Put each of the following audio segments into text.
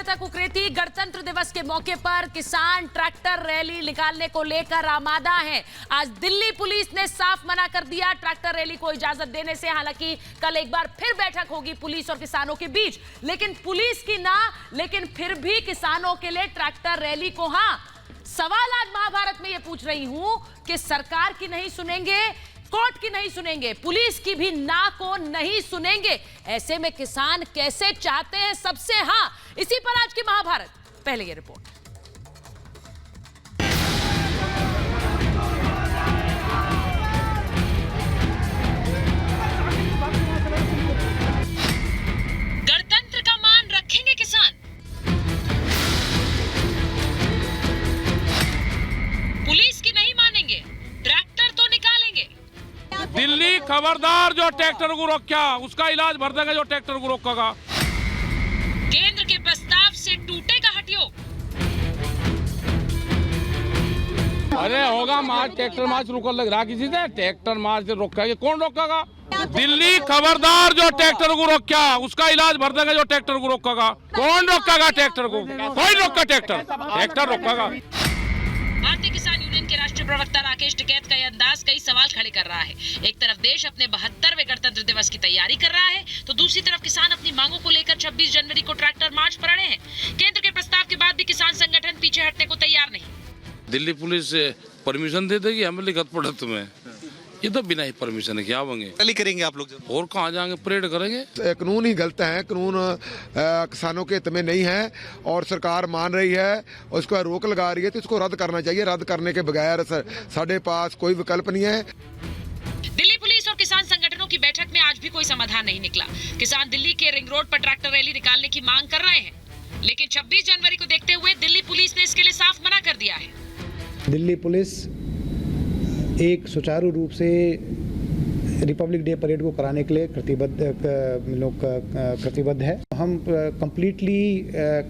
तक उकरेती। गणतंत्र दिवस के मौके पर किसान ट्रैक्टर रैली निकालने को लेकर आमादा हैं। आज दिल्ली पुलिस ने साफ मना कर दिया ट्रैक्टर रैली को इजाजत देने से। हालांकि कल एक बार फिर बैठक होगी पुलिस और किसानों के बीच, लेकिन पुलिस की ना, लेकिन फिर भी किसानों के लिए ट्रैक्टर रैली को हाँ। सवाल आज महाभारत में यह पूछ रही हूं कि सरकार की नहीं सुनेंगे, कोर्ट की नहीं सुनेंगे, पुलिस की भी ना को नहीं सुनेंगे। ऐसे में किसान कैसे चाहते हैं सबसे हाँ? इसी पर आज की महाभारत। पहले ये रिपोर्ट। गणतंत्र का मान रखेंगे किसान, पुलिस की नहीं मानेंगे, ट्रैक्टर तो निकालेंगे। दिल्ली खबरदार, जो ट्रैक्टर को रोका उसका इलाज भर देगा, जो ट्रैक्टर को रोकेगा। केंद्र के प्रस्ताव से टूटेगा हटियो। अरे होगा मार्च, ट्रैक्टर मार्च रुक लग रहा किसी से, ट्रैक्टर मार्च से रोकेगा, कौन रोकेगा? दिल्ली खबरदार, जो ट्रैक्टर को रोका उसका इलाज भर देगा, जो ट्रैक्टर को रोकेगा। कौन रोकेगा ट्रैक्टर को? कोई रोका ट्रैक्टर, ट्रैक्टर रोकेगा। भारतीय किसान यूनियन के राष्ट्रीय प्रवक्ता राकेश टिकैत का यह अंदाज कई सवाल खड़े कर रहा है। एक तरफ देश अपने 72वें गणतंत्र दिवस की तैयारी कर रहा है, तो दूसरी तरफ किसान अपनी मांगों को लेकर 26 जनवरी को ट्रैक्टर मार्च पर अड़े हैं। केंद्र के प्रस्ताव के बाद भी किसान संगठन पीछे हटने को तैयार नहीं। दिल्ली पुलिस परमिशन दे देगी, हमें लिखत पड़ा तुम्हें, ये तो बिना ही परमिशन के आवेंगे। रैली करेंगे आप लोग? और कहाँ जाएंगे? परेड करेंगे। कानून ही गलत है, कानून किसानों के हित में नहीं है और सरकार मान रही है, उसको रोक लगा रही है, तो इसको रद्द करना चाहिए। रद्द करने के बगैर साढ़े पास कोई विकल्प नहीं है। दिल्ली पुलिस और किसान संगठनों की बैठक में आज भी कोई समाधान नहीं निकला। किसान दिल्ली के रिंग रोड पर ट्रैक्टर रैली निकालने की मांग कर रहे हैं, लेकिन 26 जनवरी को देखते हुए दिल्ली पुलिस ने इसके लिए साफ मना कर दिया है। दिल्ली पुलिस एक सुचारू रूप से रिपब्लिक डे परेड को कराने के लिए प्रतिबद्ध है। हम कंप्लीटली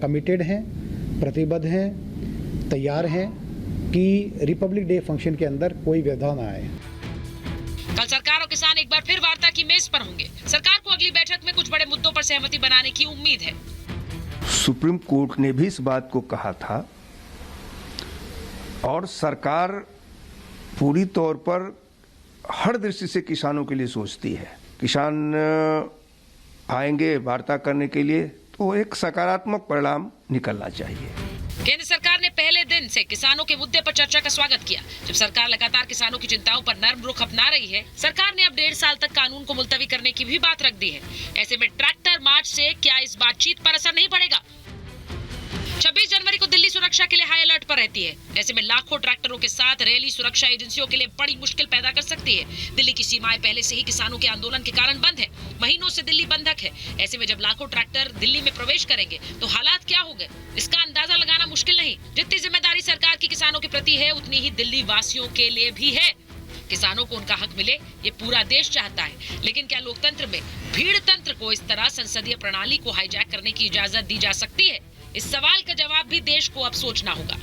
कमिटेड हैं, प्रतिबद्ध हैं, तैयार हैं कि रिपब्लिक डे फंक्शन के अंदर कोई व्यवधान ना आए। कल सरकार और किसान एक बार फिर वार्ता की मेज पर होंगे। सरकार को अगली बैठक में कुछ बड़े मुद्दों पर सहमति बनाने की उम्मीद है। सुप्रीम कोर्ट ने भी इस बात को कहा था और सरकार पूरी तौर पर हर दृष्टि से किसानों के लिए सोचती है। किसान आएंगे वार्ता करने के लिए तो एक सकारात्मक परिणाम निकलना चाहिए। केंद्र सरकार ने पहले दिन से किसानों के मुद्दे पर चर्चा का स्वागत किया। जब सरकार लगातार किसानों की चिंताओं पर नर्म रुख अपना रही है, सरकार ने अब 1.5 साल तक कानून को मुलतवी करने की भी बात रख दी है। ऐसे में ट्रैक्टर मार्च से क्या इस बातचीत पर असर नहीं पड़ेगा? 26 जनवरी को दिल्ली सुरक्षा के लिए हाई अलर्ट पर रहती है। ऐसे में लाखों ट्रैक्टरों के साथ रैली सुरक्षा एजेंसियों के लिए बड़ी मुश्किल पैदा कर सकती है। दिल्ली की सीमाएं पहले से ही किसानों के आंदोलन के कारण बंद है। महीनों से दिल्ली बंधक है। ऐसे में जब लाखों ट्रैक्टर दिल्ली में प्रवेश करेंगे तो हालात क्या होंगे, इसका अंदाजा लगाना मुश्किल नहीं। जितनी जिम्मेदारी सरकार की किसानों के प्रति है, उतनी ही दिल्ली वासियों के लिए भी है। किसानों को उनका हक मिले, ये पूरा देश चाहता है। लेकिन क्या लोकतंत्र में भीड़ तंत्र को इस तरह संसदीय प्रणाली को हाईजैक करने की इजाजत दी जा सकती है? इस सवाल का जवाब भी देश को अब सोचना होगा।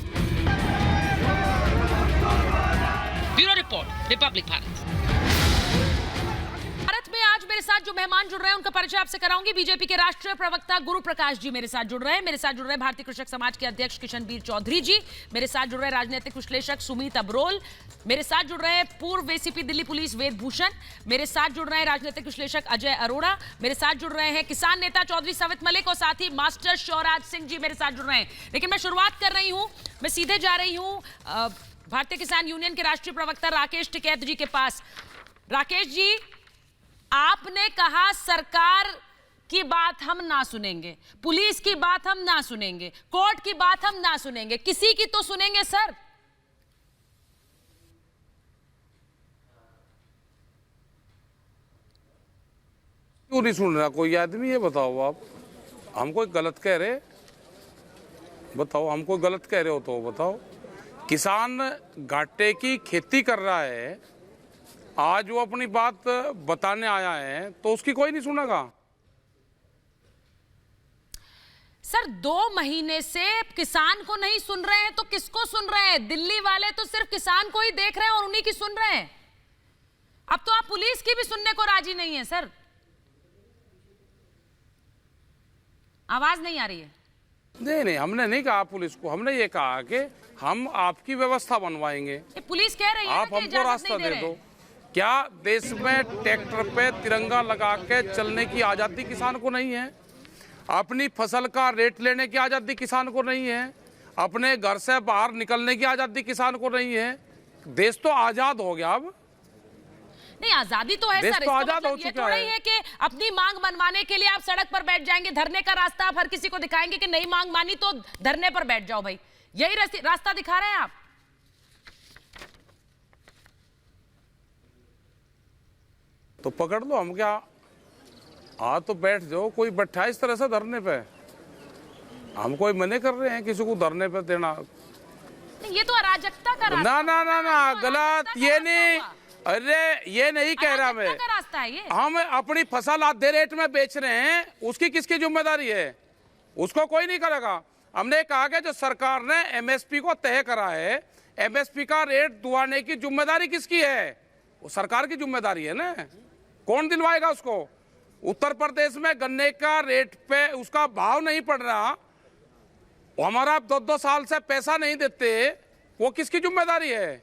Bureau report, Republic Bharat. Bharat में आज मेरे साथ जो मेहमान जुड़ रहे हैं उनका परिचय आपसे कराऊंगी। बीजेपी के राष्ट्रीय प्रवक्ता गुरु प्रकाश जी मेरे साथ जुड़ रहे हैं। मेरे साथ जुड़ रहे हैं भारतीय कृषक समाज के अध्यक्ष किशनबीर चौधरी जी। मेरे साथ जुड़ रहे हैं राजनीतिक विश्लेषक सुमित अब्रोल। मेरे साथ जुड़ रहे हैं पूर्व एसीपी दिल्ली पुलिस वेद भूषण। मेरे साथ जुड़ रहे हैं राजनीतिक विश्लेषक अजय अरोड़ा। मेरे साथ जुड़ रहे हैं किसान नेता चौधरी सवित मलिक और साथ ही मास्टर शौराज सिंह जी मेरे साथ जुड़ रहे हैं। लेकिन मैं शुरुआत कर रही हूं, मैं सीधे जा रही हूं भारतीय किसान यूनियन के राष्ट्रीय प्रवक्ता राकेश टिकैत जी के पास। राकेश जी, आपने कहा सरकार की बात हम ना सुनेंगे, पुलिस की बात हम ना सुनेंगे, कोर्ट की बात हम ना सुनेंगे, किसी की तो सुनेंगे सर। क्यों नहीं सुन रहा कोई आदमी? ये बताओ आप, हम कोई गलत कह रहे? बताओ, हम कोई गलत कह रहे हो तो बताओ। किसान घाटे की खेती कर रहा है, आज वो अपनी बात बताने आया है तो उसकी कोई नहीं सुनेगा। सर 2 महीने से किसान को नहीं सुन रहे हैं तो किसको सुन रहे हैं? दिल्ली वाले तो सिर्फ किसान को ही देख रहे हैं और उन्हीं की सुन रहे हैं। अब तो आप पुलिस की भी सुनने को राजी नहीं है सर। आवाज नहीं आ रही है। नहीं नहीं, हमने नहीं कहा पुलिस को, हमने ये कहा कि हम आपकी व्यवस्था बनवाएंगे, ये पुलिस कह रही है आप ना कि हमको इजाजत रास्ता नहीं दे दे रहे दो। हैं। क्या देश में ट्रैक्टर पे तिरंगा लगा के चलने की आज़ादी किसान को नहीं है? अपनी फसल का रेट लेने की आज़ादी किसान को नहीं है? अपने घर से बाहर निकलने की आज़ादी किसान को नहीं है? देश तो आज़ाद हो गया अब। नहीं, आजादी तो है देश सर, तो इसका आजाद मतलब हो ये चुका थोड़ा है। ही है कि अपनी मांग मनवाने के लिए आप सड़क पर बैठ जाएंगे, धरने का रास्ता आप हर किसी को दिखाएंगे कि नहीं मांग मानी तो धरने पर बैठ जाओ भाई, यही रास्ता दिखा रहे हैं आप। तो पकड़ लो, हम क्या तो बैठ जाओ, कोई बैठा है इस तरह से धरने पे? हम कोई मने कर रहे हैं किसी को धरने पे देना? नहीं, ये तो अराजकता का रास्ता ना ना ना ना, गलत, ये नहीं, अरे ये नहीं कह रहा मैं। अराजकता का रास्ता है ये। हम अपनी फसल आधे रेट में बेच रहे हैं, उसकी किसकी जिम्मेदारी है? उसको कोई नहीं करेगा। हमने कहा कि जो सरकार ने एमएसपी को तय करा है, एमएसपी का रेट दिलवाने की जिम्मेदारी किसकी है? वो सरकार की जिम्मेदारी है ना। कौन दिलवाएगा उसको? उत्तर प्रदेश में गन्ने का रेट पे उसका भाव नहीं पड़ रहा, हमारा 2-2 साल से पैसा नहीं देते, वो किसकी जिम्मेदारी है?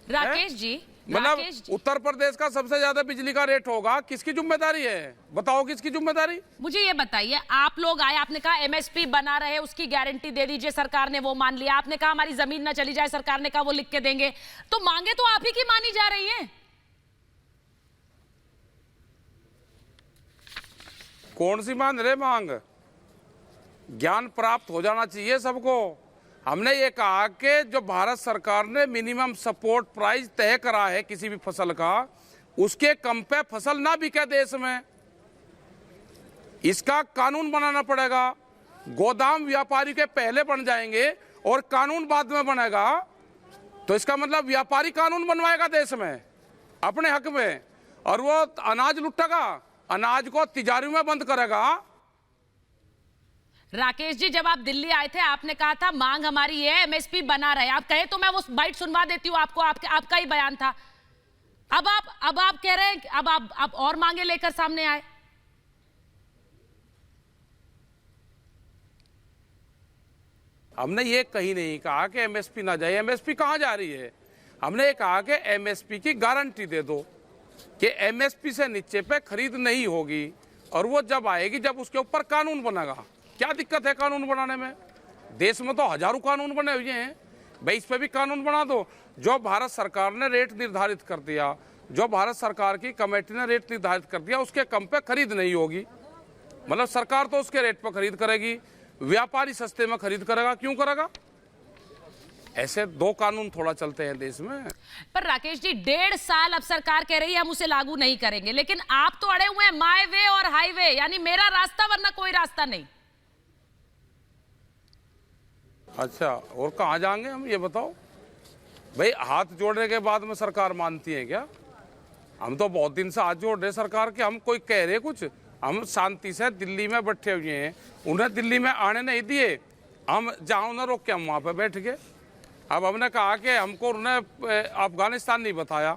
राकेश जी, मतलब राकेश जी, उत्तर प्रदेश का सबसे ज्यादा बिजली का रेट होगा, किसकी जिम्मेदारी है? बताओ किसकी जिम्मेदारी? मुझे ये बताइए, आप लोग आए, आपने कहा एमएसपी बना रहे, उसकी गारंटी दे दीजिए, सरकार ने वो मान लिया। आपने कहा हमारी जमीन ना चली जाए, सरकार ने कहा वो लिख के देंगे। तो मांगे तो आप ही की मानी जा रही हैं। कौन सी मान रहे मांग? ज्ञान प्राप्त हो जाना चाहिए सबको। हमने ये कहा कि जो भारत सरकार ने मिनिमम सपोर्ट प्राइस तय करा है किसी भी फसल का, उसके कम पे फसल ना बिके देश में, इसका कानून बनाना पड़ेगा। गोदाम व्यापारी के पहले बन जाएंगे और कानून बाद में बनेगा, तो इसका मतलब व्यापारी कानून बनवाएगा देश में अपने हक में, और वो अनाज लुटेगा, अनाज को तिजारी में बंद करेगा। राकेश जी, जब आप दिल्ली आए थे आपने कहा था मांग हमारी है, एमएसपी बना रहे। आप कहे तो मैं वो बाइट सुनवा देती हूँ आपको, आपका ही बयान था। अब आप कह रहे हैं कि अब आप और मांगे लेकर सामने आए। हमने ये कहीं नहीं कहा कि एमएसपी ना जाए। एमएसपी कहाँ जा रही है? हमने ये कहा कि एमएसपी की गारंटी दे दो कि एमएसपी से नीचे पे खरीद नहीं होगी, और वो जब आएगी जब उसके ऊपर कानून बनेगा। क्या दिक्कत है कानून बनाने में? देश में तो हजारों कानून बने हुए हैं भाई, इस पे भी कानून बना दो। जो भारत सरकार ने रेट निर्धारित कर दिया, जो भारत सरकार की कमेटी ने रेट निर्धारित कर दिया, उसके कम पे खरीद नहीं होगी। मतलब सरकार तो उसके रेट पर खरीद करेगी, व्यापारी सस्ते में खरीद करेगा। क्यों करेगा? ऐसे दो कानून थोड़ा चलते हैं देश में। पर राकेश जी, 1.5 साल अब सरकार कह रही है हम उसे लागू नहीं करेंगे, लेकिन आप तो अड़े हुए हैं माय वे और हाईवे, यानी मेरा रास्ता वरना कोई रास्ता नहीं। अच्छा, और कहाँ जाएंगे हम, ये बताओ भाई। हाथ जोड़ने के बाद में सरकार मानती है क्या? हम तो बहुत दिन से हाथ जोड़ रहे सरकार के। हम कोई कह रहे कुछ? हम शांति से दिल्ली में बैठे हुए हैं, उन्हें दिल्ली में आने नहीं दिए। हम जहाँ उन्हें रोक के हम वहाँ पे बैठ गए। अब हमने कहा कि हमको उन्हें अफगानिस्तान नहीं बताया।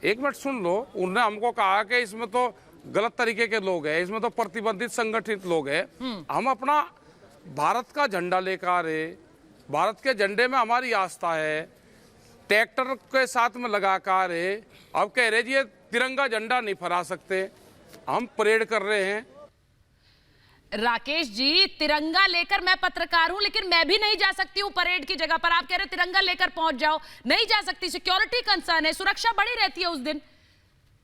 एक मिनट सुन लो, उन्होंने हमको कहा कि इसमें तो गलत तरीके के लोग हैं, इसमें तो प्रतिबंधित संगठित लोग हैं। हम अपना भारत का झंडा लेकर आ रहे, भारत के झंडे में हमारी आस्था है, ट्रैक्टर के साथ में लगा कर आ रहे। अब कह रहे जी ये तिरंगा झंडा नहीं फहरा सकते, हम परेड कर रहे हैं। राकेश जी, तिरंगा लेकर, मैं पत्रकार हूं लेकिन मैं भी नहीं जा सकती हूं परेड की जगह पर। आप कह रहे तिरंगा लेकर पहुंच जाओ, नहीं जा सकती, सिक्योरिटी कंसर्न है, सुरक्षा बड़ी रहती है उस दिन।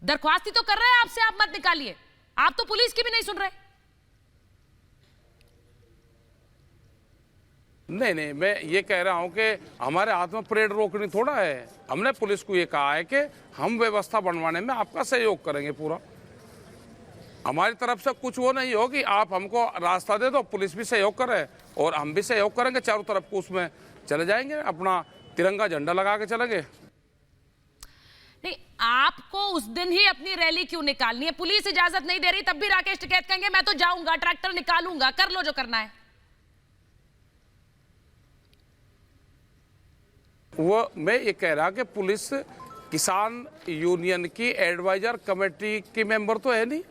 दरख्वास्त ही तो कर रहे हैं आपसे, आप मत निकालिए। आप तो पुलिस की भी नहीं सुन रहे। नहीं नहीं, मैं ये कह रहा हूं कि हमारे हाथ में परेड रोकनी थोड़ा है। हमने पुलिस को ये कहा है कि हम व्यवस्था बनवाने में आपका सहयोग करेंगे पूरा। हमारी तरफ से कुछ वो नहीं हो कि आप हमको रास्ता दे दो, पुलिस भी सहयोग करे और हम भी सहयोग करेंगे, चारों तरफ को उसमें चले जाएंगे, अपना तिरंगा झंडा लगा के चलेंगे। नहीं, आपको उस दिन ही अपनी रैली क्यों निकालनी है? पुलिस इजाजत नहीं दे रही तब भी राकेश टिकैत कहेंगे मैं तो जाऊंगा, ट्रैक्टर निकालूंगा, कर लो जो करना है। वो मैं ये कह रहा कि पुलिस किसान यूनियन की एडवाइजर कमेटी की मेंबर तो है नहीं,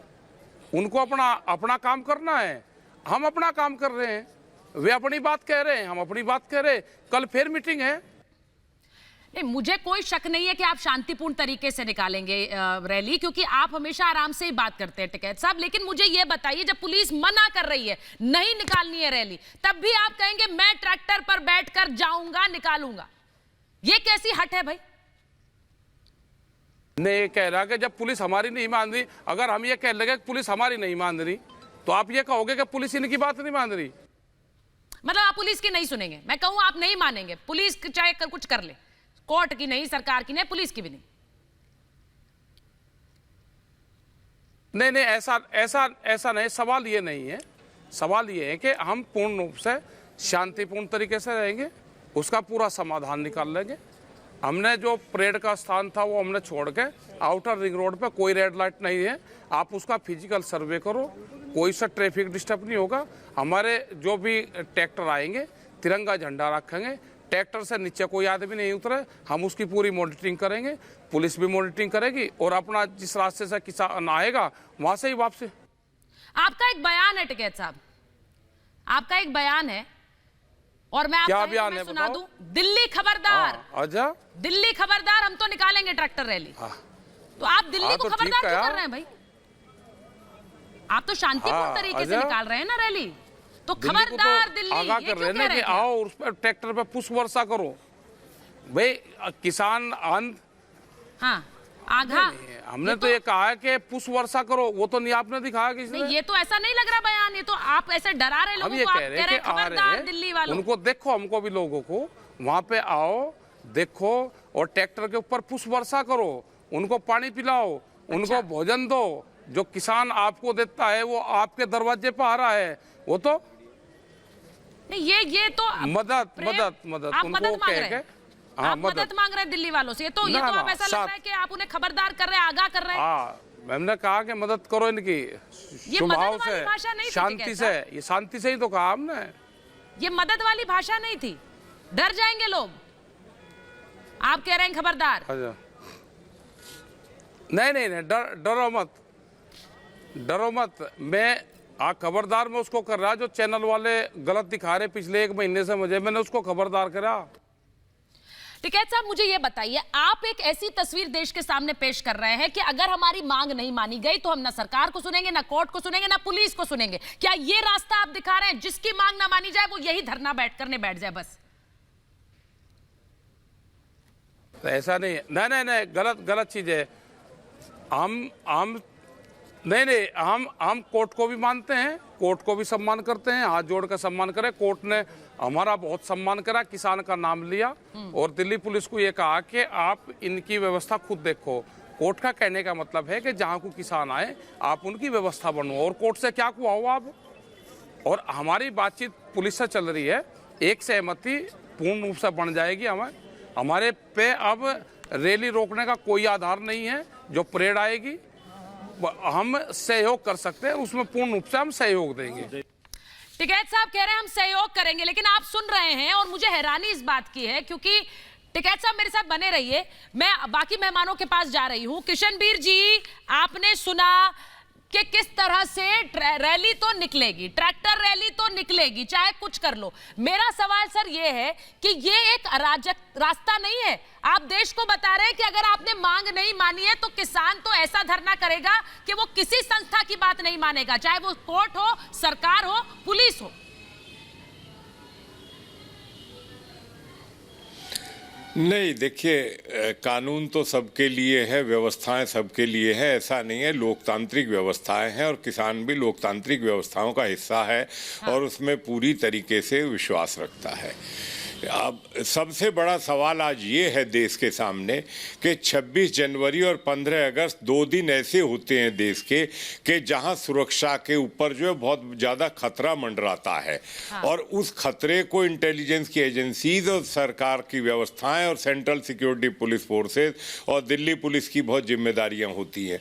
उनको अपना काम करना है। हम अपना काम कर रहे हैं, वे अपनी बात कह रहे हैं, हम अपनी बात कह रहे हैं। कल फिर मीटिंग है। नहीं, मुझे कोई शक नहीं है कि आप शांतिपूर्ण तरीके से निकालेंगे रैली, क्योंकि आप हमेशा आराम से ही बात करते हैं टिकैत साहब। लेकिन मुझे यह बताइए, जब पुलिस मना कर रही है, नहीं निकालनी है रैली, तब भी आप कहेंगे मैं ट्रैक्टर पर बैठकर जाऊंगा, निकालूंगा। ये कैसी हट है भाई? ने ये कह रहा कि जब पुलिस हमारी नहीं मान रही, अगर हम ये कह लगे कि पुलिस हमारी नहीं मान रही, तो आप ये कहोगे कि पुलिस इनकी बात नहीं मान रही। मतलब आप पुलिस की नहीं सुनेंगे? मैं कहूं आप नहीं मानेंगे, पुलिस चाहे कुछ कर ले, कोर्ट की नहीं, सरकार की नहीं, पुलिस की भी नहीं। नहीं, ऐसा नहीं। सवाल ये नहीं है। सवाल ये है कि हम पूर्ण रूप से शांतिपूर्ण तरीके से रहेंगे, उसका पूरा समाधान निकाल लेंगे। हमने जो परेड का स्थान था वो हमने छोड़ के आउटर रिंग रोड पे कोई रेड लाइट नहीं है, आप उसका फिजिकल सर्वे करो, कोई सा ट्रैफिक डिस्टर्ब नहीं होगा। हमारे जो भी ट्रैक्टर आएंगे तिरंगा झंडा रखेंगे, ट्रैक्टर से नीचे कोई आदमी नहीं उतरे, हम उसकी पूरी मॉनिटरिंग करेंगे, पुलिस भी मॉनिटरिंग करेगी और अपना जिस रास्ते से किसान आएगा वहां से ही वापसी। आपका एक बयान है टिकैत साहब, आपका एक बयान है, और मैं क्या आपको बयान है सुना बताओ? दूं, दिल्ली खबरदार। अच्छा, दिल्ली खबरदार, हम तो निकालेंगे ट्रैक्टर रैली। तो आप दिल्ली को तो खबरदार ठीक क्यों है कर रहे हैं भाई? आप तो शांतिपूर्ण तरीके से निकाल रहे हैं ना रैली, तो खबरदार दिल्ली, आगाह ये कर क्यों रहे कह हैं रहे कि हैं? आओ उस पर ट्रैक्टर पे पुष्प वर्षा करो भाई। किसान हाँ, आगा हमने तो ये कहा है कि पुष्प वर्षा करो, वो तो नहीं आपने दिखाया किसी नहीं, ने। ये तो ऐसा नहीं लग रहा बयान, ये तो आप ऐसे डरा रहे हम लोगों ये को, आप कह रहे कह हैं रहे कि हैं आ रहे खबरदार हैं, दिल्ली वालों। उनको देखो, हमको भी लोगों को वहां पे आओ, देखो और ट्रैक्टर के ऊपर पुष्प वर्षा करो, उनको पानी पिलाओ, उनको भोजन दो। जो किसान आपको देता है वो आपके दरवाजे पर आ रहा है, वो तो नहीं, ये तो मदद प्रेम- मदद मदद आप उनको मदद मांग कह रहे के, हैं, हाँ आप मदद मांग रहे हैं दिल्ली वालों से। ये तो ना, आप ना, ऐसा लग साथ- रहा है कि आप उन्हें खबरदार कर रहे हैं, आगाह कर रहे हैं। हाँ, हमने कहा कि मदद करो इनकी, ये स्वभाव मदद वाली भाषा नहीं से, थी शांति टिकैत से, ये शांति से ही तो कहा हमने। ये मदद वाली भाषा नहीं थी, डर जाएंगे लोग। आप कह रहे हैं खबरदार। अच्छा, नहीं, डरो मत, डरो मत। मैं खबरदार में उसको कर रहा जो चैनल वाले गलत दिखा रहे पिछले 1 महीने से मुझे, मैंने उसको खबरदार करा। टिकैत साहब, मुझे ये बताइए, आप एक ऐसी तस्वीर देश के सामने पेश कर रहे हैं कि अगर हमारी मांग नहीं मानी गई तो हम ना सरकार को सुनेंगे, ना कोर्ट को सुनेंगे, ना पुलिस को सुनेंगे। क्या ये रास्ता आप दिखा रहे हैं? जिसकी मांग ना मानी जाए वो यही धरना बैठ जाए बस? तो ऐसा नहीं है, नहीं, गलत चीज है। हम नहीं, हम कोर्ट को भी मानते हैं, कोर्ट को भी सम्मान करते हैं, हाथ जोड़ कर सम्मान करें। कोर्ट ने हमारा बहुत सम्मान करा, किसान का नाम लिया और दिल्ली पुलिस को ये कहा कि आप इनकी व्यवस्था खुद देखो। कोर्ट का कहने का मतलब है कि जहाँ को किसान आए आप उनकी व्यवस्था बनवाओ, और कोर्ट से क्या हुआ हो आप। और हमारी बातचीत पुलिस से चल रही है, एक सहमति पूर्ण रूप से बन जाएगी। हमारे पे अब रैली रोकने का कोई आधार नहीं है। जो परेड आएगी हम सहयोग कर सकते हैं, उसमें पूर्ण रूप से हम सहयोग देंगे। टिकैत साहब कह रहे हैं हम सहयोग करेंगे, लेकिन आप सुन रहे हैं और मुझे हैरानी इस बात की है, क्योंकि टिकैत साहब मेरे साथ बने रहिए, मैं बाकी मेहमानों के पास जा रही हूं। किशनबीर जी, आपने सुना कि किस तरह से रैली तो निकलेगी, ट्रैक्टर रैली तो निकलेगी, चाहे कुछ कर लो। मेरा सवाल सर ये है कि ये एक अराजक रास्ता नहीं है। आप देश को बता रहे हैं कि अगर आपने मांग नहीं मानी है तो किसान तो ऐसा धरना करेगा कि वो किसी संस्था की बात नहीं मानेगा, चाहे वो कोर्ट हो, सरकार हो, पुलिस हो। नहीं, देखिए, कानून तो सबके लिए है, व्यवस्थाएं सबके लिए है, ऐसा नहीं है। लोकतांत्रिक व्यवस्थाएं हैं और किसान भी लोकतांत्रिक व्यवस्थाओं का हिस्सा है और उसमें पूरी तरीके से विश्वास रखता है। अब सबसे बड़ा सवाल आज ये है देश के सामने कि 26 जनवरी और 15 अगस्त 2 दिन ऐसे होते हैं देश के कि जहां सुरक्षा के ऊपर जो है बहुत ज़्यादा खतरा मंडराता है। और उस खतरे को इंटेलिजेंस की एजेंसीज और सरकार की व्यवस्थाएं और सेंट्रल सिक्योरिटी पुलिस फोर्सेस और दिल्ली पुलिस की बहुत जिम्मेदारियां होती हैं।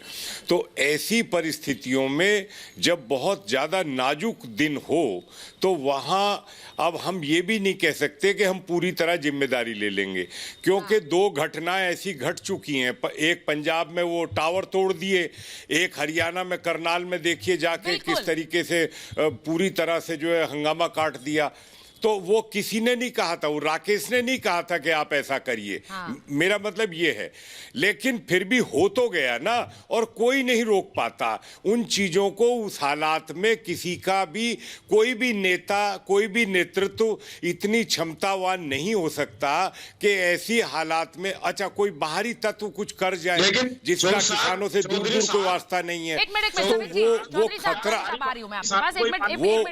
तो ऐसी परिस्थितियों में जब बहुत ज़्यादा नाजुक दिन हो तो वहाँ अब हम ये भी नहीं कह सकते कि हम पूरी तरह जिम्मेदारी ले लेंगे, क्योंकि दो घटनाएं ऐसी घट चुकी हैं। एक पंजाब में वो टावर तोड़ दिए, एक हरियाणा में करनाल में देखिए जाके किस तरीके से पूरी तरह से जो है हंगामा काट दिया। तो वो किसी ने नहीं कहा था, वो राकेश ने नहीं कहा था कि आप ऐसा करिए। मेरा मतलब ये है, लेकिन फिर भी हो तो गया ना, और कोई नहीं रोक पाता उन चीजों को। उस हालात में किसी का भी, कोई भी नेता, कोई भी नेतृत्व इतनी क्षमतावान नहीं हो सकता कि ऐसी हालात में अच्छा कोई बाहरी तत्व कुछ कर जाए जिसका किसानों से दूर दूर कोई वास्ता नहीं है। तो वो खतरा,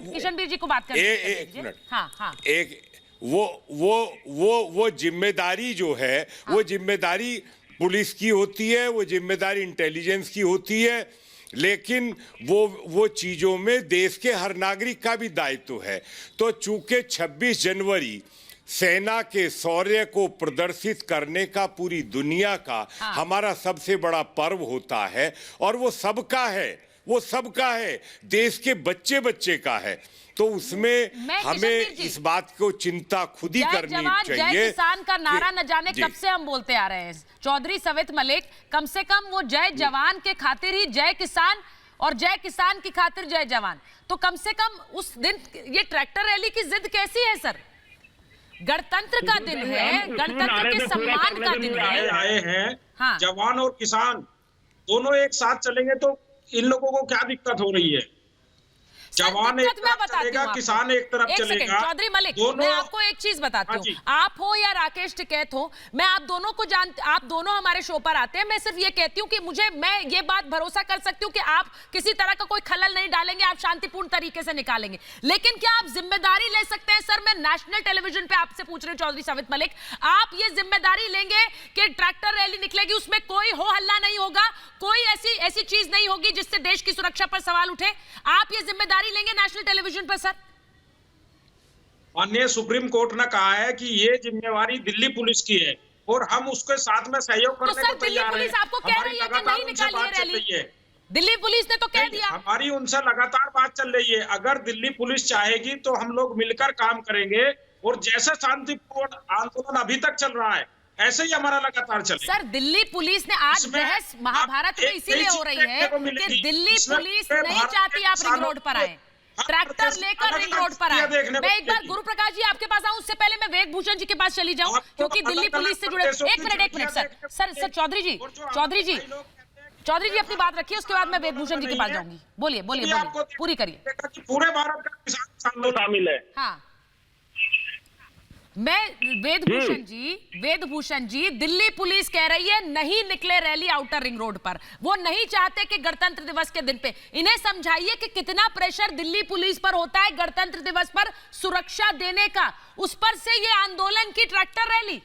किशनबीर जी को बात करनी है। एक मिनट, हाँ हाँ, एक वो जिम्मेदारी जो है, वो जिम्मेदारी पुलिस की होती है, वो जिम्मेदारी इंटेलिजेंस की होती है, लेकिन वो चीजों में देश के हर नागरिक का भी दायित्व है। तो चूंकि 26 जनवरी सेना के शौर्य को प्रदर्शित करने का पूरी दुनिया का हमारा सबसे बड़ा पर्व होता है, और वो सबका है, वो सबका है, देश के बच्चे बच्चे का है। तो उसमें हमें इस बात को चिंता खुद ही करनी चाहिए। जय किसान का नारा न जाने कब से हम बोलते आ रहे हैं। चौधरी सवित मलिक, कम से कम वो जय जवान के खातिर ही जय किसान, और जय किसान की खातिर जय जवान। तो कम से कम उस दिन ये ट्रैक्टर रैली की जिद कैसी है सर? गणतंत्र का दिन है, गणतंत्र के सम्मान का दिन है। आए हैं जवान और किसान दोनों एक साथ चलेंगे तो इन लोगों को क्या दिक्कत हो रही है? जवान एक तरफ चलेगा, किसान एक तरफ चलेगा। चौधरी मलिक, मैं आपको एक चीज बताती हूँ, आप हो या राकेश टिकैत हो, मैं आप दोनों को जानती, आप दोनों हमारे शो पर आते हैं। मैं सिर्फ ये कहती हूँ कि मैं ये बात भरोसा कर सकती हूँ कि आप किसी तरह का कोई खलल नहीं डालेंगे, आप शांतिपूर्ण तरीके से निकालेंगे। लेकिन क्या आप जिम्मेदारी ले सकते हैं? सर, मैं नेशनल टेलीविजन पे आपसे पूछ रही हूँ चौधरी सवित मलिक, आप ये जिम्मेदारी लेंगे कि ट्रैक्टर रैली निकलेगी, उसमें कोई हो हल्ला नहीं होगा, कोई ऐसी चीज नहीं होगी जिससे देश की सुरक्षा पर सवाल उठे? आप ये जिम्मेदारी लेंगे नेशनल टेलीविजन पर? सर, माननीय सुप्रीम कोर्ट ने कहा है कि ये जिम्मेवारी दिल्ली पुलिस की है और हम उसके साथ में सहयोग करने को तैयार हैं। आपको कह रही है कि नहीं निकालिए रैली? दिल्ली पुलिस ने तो कह दिया। हमारी उनसे लगातार बात चल रही है। अगर दिल्ली पुलिस चाहेगी तो हम लोग मिलकर काम करेंगे, और जैसे शांतिपूर्ण आंदोलन अभी तक चल रहा है ऐसे ही हमारा लगातार चले। सर, दिल्ली पुलिस ने आज बहस महाभारत में इसीलिए हो रही है कि दिल्ली पुलिस नहीं चाहती आप रिंग रोड पर आए, ट्रैक्टर लेकर रिंग रोड पर आए। मैं एक बार गुरु प्रकाश जी आपके पास आऊं, उससे पहले मैं वेद भूषण जी के पास चली जाऊं, क्योंकि दिल्ली पुलिस से जुड़े। एक मिनट सर, चौधरी जी अपनी बात रखिए, उसके बाद मैं वेद भूषण जी के पास जाऊंगी। बोलिए, पूरी करिए। पूरे भारत का किसान शामिल है। हाँ, मैं वेद भूषण जी, दिल्ली पुलिस कह रही है नहीं निकले रैली आउटर रिंग रोड पर। वो नहीं चाहते कि गणतंत्र दिवस के दिन पे। इन्हें समझाइए कि कितना प्रेशर दिल्ली पुलिस पर होता है गणतंत्र दिवस पर सुरक्षा देने का, उस पर से ये आंदोलन की ट्रैक्टर रैली।